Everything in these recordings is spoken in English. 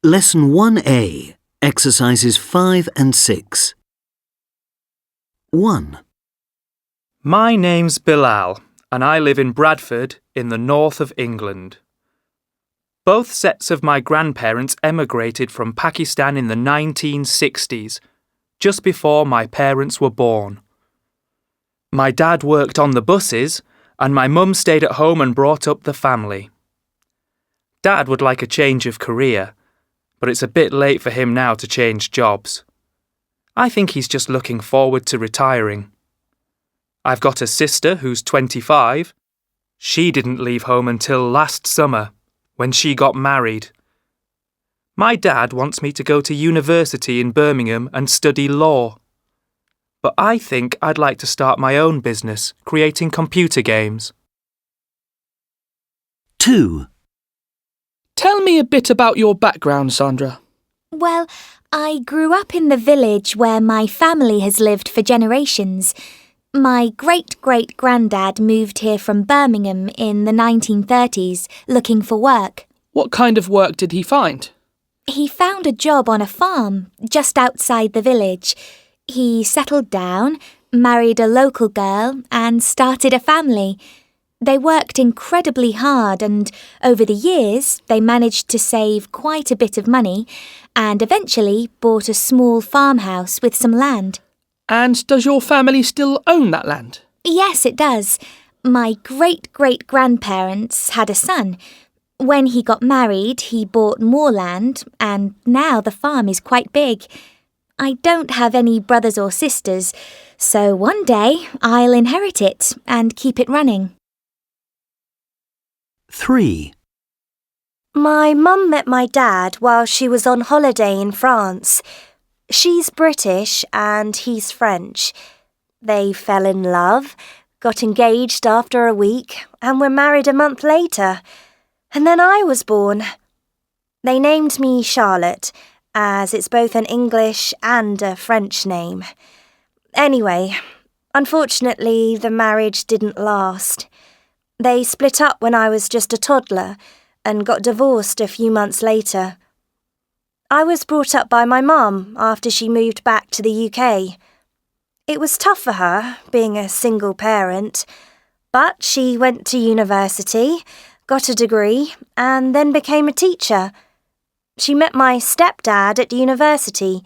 Lesson 1A, Exercises 5 and 6. 1. My name's Bilal, and I live in Bradford in the north of England. Both sets of my grandparents emigrated from Pakistan in the 1960s, just before my parents were born. My dad worked on the buses, and my mum stayed at home and brought up the family. Dad would like a change of career, but it's a bit late for him now to change jobs. I think he's just looking forward to retiring. I've got a sister who's 25. She didn't leave home until last summer, when she got married. My dad wants me to go to university in Birmingham and study law. But I think I'd like to start my own business, creating computer games. 2. Tell me a bit about your background, Sandra. Well, I grew up in the village where my family has lived for generations. My great-great-granddad moved here from Birmingham in the 1930s looking for work. What kind of work did he find? He found a job on a farm just outside the village. He settled down, married a local girl and started a family. They worked incredibly hard and over the years they managed to save quite a bit of money and eventually bought a small farmhouse with some land. And does your family still own that land? Yes, it does. My great-great-grandparents had a son. When he got married, he bought more land and now the farm is quite big. I don't have any brothers or sisters, so one day I'll inherit it and keep it running. 3. My mum met my dad while she was on holiday in France. She's British and he's French. They fell in love, got engaged after a week, and were married a month later. And then I was born. They named me Charlotte, as it's both an English and a French name. Anyway, unfortunately, the marriage didn't last. They split up when I was just a toddler and got divorced a few months later. I was brought up by my mum after she moved back to the UK. It was tough for her, being a single parent, but she went to university, got a degree, and then became a teacher. She met my stepdad at university,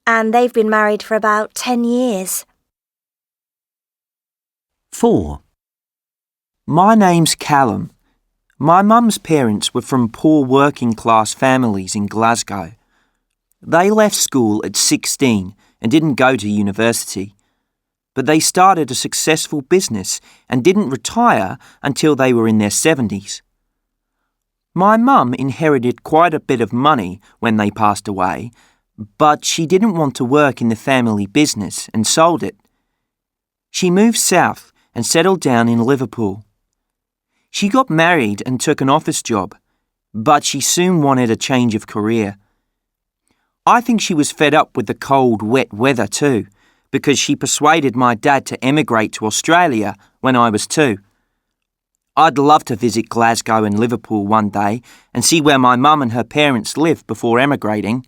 and they've been married for about 10 years. 4. My name's Callum. My mum's parents were from poor working-class families in Glasgow. They left school at 16 and didn't go to university, but they started a successful business and didn't retire until they were in their 70s. My mum inherited quite a bit of money when they passed away, but she didn't want to work in the family business and sold it. She moved south and settled down in Liverpool. She got married and took an office job, but she soon wanted a change of career. I think she was fed up with the cold, wet weather too, because she persuaded my dad to emigrate to Australia when I was 2. I'd love to visit Glasgow and Liverpool one day and see where my mum and her parents lived before emigrating.